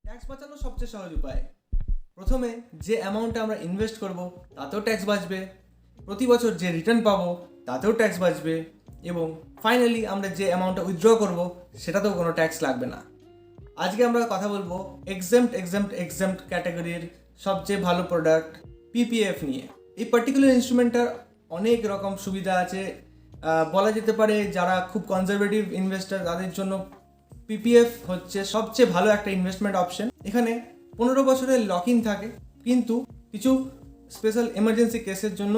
Tax বাঁচানোর সবচেয়ে সহজ উপায়, প্রথমে যে অ্যামাউন্টে আমরা ইনভেস্ট করব তাতেও ট্যাক্স বাঁচবে, প্রতি বছর যে রিটার্ন পাবো তাতেও ট্যাক্স বাঁচবে, এবং ফাইনালি আমরা যে অ্যামাউন্টটা উইথড্র করব সেটাতেও কোনো ট্যাক্স লাগবে না। আজকে আমরা কথা বলবো এক্সাম্পট ক্যাটাগরির সবচেয়ে ভালো প্রোডাক্ট পিপিএফ নিয়ে। এই পার্টিকুলার ইনস্ট্রুমেন্টটার অনেক রকম সুবিধা আছে। বলা যেতে পারে যারা খুব কনজারভেটিভ ইনভেস্টার তাদের জন্য পিপিএফ হচ্ছে সবচেয়ে ভালো একটা ইনভেস্টমেন্ট অপশন। এখানে 15 বছরের লক ইন থাকে, কিন্তু কিছু স্পেশাল এমার্জেন্সি কেসের জন্য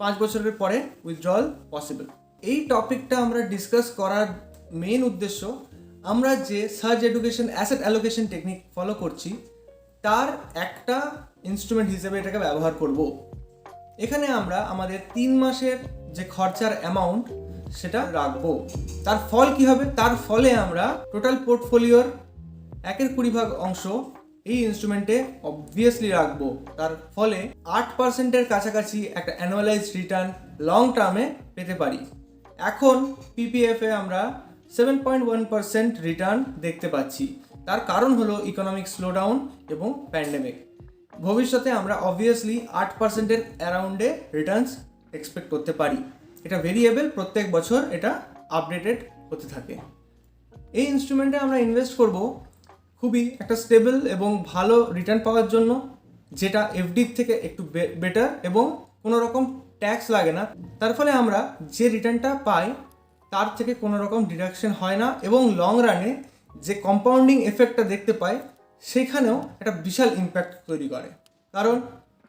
5 বছরের পরে উইথড্রল পসিবল। এই টপিকটা আমরা ডিসকাস করার মেইন উদ্দেশ্য, আমরা যে search education asset allocation technique follow করছি তার একটা ইনস্ট্রুমেন্ট হিসেবে এটাকে ব্যবহার করব। এখানে আমরা আমাদের 3 মাসের যে খরচার অ্যামাউন্ট সেটা রাখবো। তার ফল কি হবে? তার ফলে আমরা টোটাল পোর্টফোলিওর 1/20 অংশ এই ইনস্ট্রুমেন্টে অবভিয়াসলি রাখবো। তার ফলে 8%-এর কাছাকাছি একটা অ্যানুয়ালাইজড রিটার্ন লং টার্মে পেতে পারি। এখন পিপিএফে আমরা 7.1% রিটার্ন দেখতে পাচ্ছি। তার কারণ হলো ইকোনমিক স্লোডাউন এবং প্যান্ডেমিক। ভবিষ্যতে আমরা অবভিয়াসলি 8%-এর অ্যারাউন্ডে রিটার্নস এক্সপেক্ট করতে পারি। এটা ভেরিয়েবল, প্রত্যেক বছর এটা আপডেটেড হতে থাকে। এই ইনস্ট্রুমেন্টে আমরা ইনভেস্ট করব খুবই একটা স্টেবল এবং ভালো রিটার্ন পাওয়ার জন্য, যেটা এফডির থেকে একটু বেটার এবং কোনো রকম ট্যাক্স লাগে না। তার ফলে আমরা যে রিটার্নটা পাই তার থেকে কোনো রকম ডিডাকশন হয় না, এবং লং রানে যে কম্পাউন্ডিং এফেক্টটা দেখতে পাই সেখানেও একটা বিশাল ইম্প্যাক্ট তৈরি করে। কারণ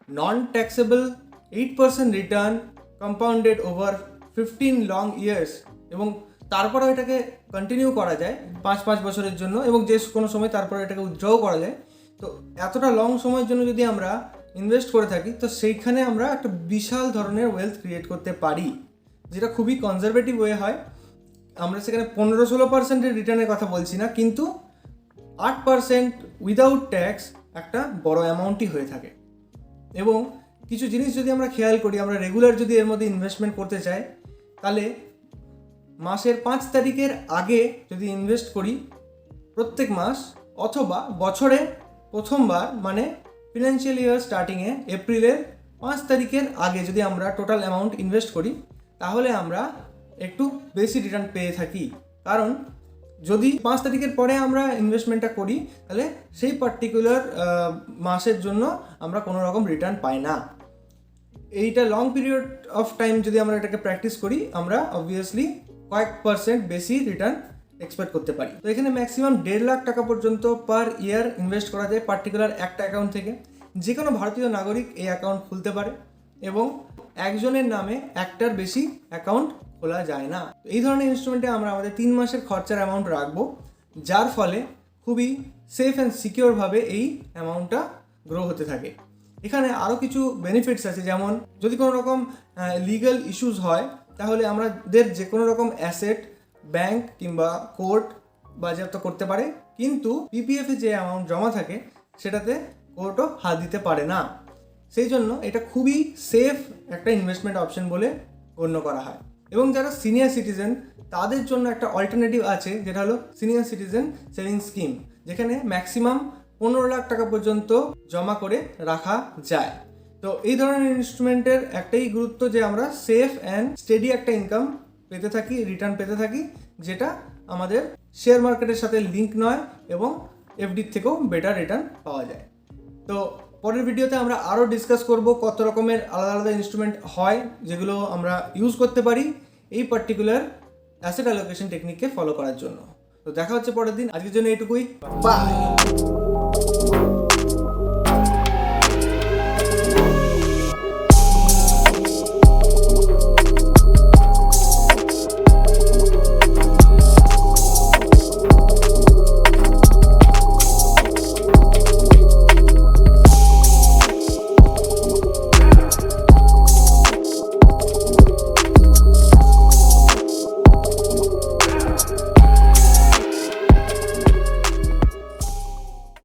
non taxable 8% return compounded over 15 long years, এবং তারপরেও এটাকে কন্টিনিউ করা যায় 5 বছরের জন্য, এবং যে কোনো সময় তারপরে এটাকে উইথড্রও করা যায়। তো এতটা লং সময়ের জন্য যদি আমরা ইনভেস্ট করে থাকি তো সেইখানে আমরা একটা বিশাল ধরনের ওয়েলথ ক্রিয়েট করতে পারি, যেটা খুবই কনজারভেটিভ ওয়ে হয়। আমরা সেখানে 15-16%-এর রিটার্নের কথা বলছি না, কিন্তু 8% উইদাউট ট্যাক্স একটা বড় অ্যামাউন্টই হয়ে থাকে। এবং কিছু জিনিস যদি আমরা খেয়াল করি, আমরা রেগুলার যদি এর মধ্যে ইনভেস্টমেন্ট করতে চাই তাহলে মাসের 5 তারিখের আগে যদি ইনভেস্ট করি প্রত্যেক মাস, অথবা বছরে প্রথমবার মানে ফিনান্সিয়াল ইয়ার স্টার্টিংয়ে এপ্রিলের 5 তারিখের আগে যদি আমরা টোটাল অ্যামাউন্ট ইনভেস্ট করি তাহলে আমরা একটু বেশি রিটার্ন পেয়ে থাকি। কারণ যদি 5 তারিখের পরে আমরা ইনভেস্টমেন্টটা করি তাহলে সেই পার্টিকুলার মাসের জন্য আমরা কোনো রকম রিটার্ন পাই না। এইটা লং পিরিয়ড অফ টাইম যদি আমরা এটাকে প্র্যাকটিস করি আমরা অবভিয়াসলি কয়েক % বেশি রিটার্ন এক্সপেক্ট করতে পারি। তো এখানে ম্যাক্সিমাম 1.5 লাখ টাকা পর্যন্ত পার ইয়ার ইনভেস্ট করা যায় পার্টিকুলার একটা অ্যাকাউন্ট থেকে। যে কোনো ভারতীয় নাগরিক এই অ্যাকাউন্ট খুলতে পারে, এবং একজনের নামে একটার বেশি অ্যাকাউন্ট খোলা যায় না। এই ধরনের ইনস্ট্রুমেন্টে আমরা আমাদের 3 মাসের খরচার অ্যামাউন্ট রাখবো, যার ফলে খুবই সেফ অ্যান্ড সিকিওরভাবে এই অ্যামাউন্টটা গ্রো হতে থাকে। এখানে আরও কিছু বেনিফিটস আছে, যেমন যদি কোনো রকম লিগ্যাল ইস্যুস হয় তাহলে আমাদের যে কোনো রকম অ্যাসেট ব্যাংক কিংবা কোর্ট বাজেয়াপ্ত করতে পারে, কিন্তু পিপিএফে যে অ্যামাউন্ট জমা থাকে সেটাতে কোর্টও হাত দিতে পারে না। সেই জন্য এটা খুবই সেফ একটা ইনভেস্টমেন্ট অপশন বলে গণ্য করা হয়। এবং যারা সিনিয়র সিটিজেন তাদের জন্য একটা অল্টারনেটিভ আছে, যেটা হলো সিনিয়র সিটিজেন সেভিংস স্কিম, যেখানে ম্যাক্সিমাম 15 লাখ টাকা পর্যন্ত জমা করে রাখা যায়। তো এই ধরনের ইনস্ট্রুমেন্টের একটাই গুরুত্ব যে আমরা সেফ অ্যান্ড স্টেডি একটা ইনকাম পেতে থাকি, রিটার্ন পেতে থাকি, যেটা আমাদের শেয়ার মার্কেটের সাথে লিঙ্ক নয়, এবং এফডির থেকেও বেটার রিটার্ন পাওয়া যায়। তো পরের ভিডিওতে আমরা আরও ডিসকাস করব কত রকমের আলাদা আলাদা ইনস্ট্রুমেন্ট হয় যেগুলো আমরা ইউজ করতে পারি এই পার্টিকুলার অ্যাসেট অ্যালোকেশন টেকনিককে ফলো করার জন্য। তো দেখা হচ্ছে পরের দিন। আজকের জন্য এইটুকুই, বাই।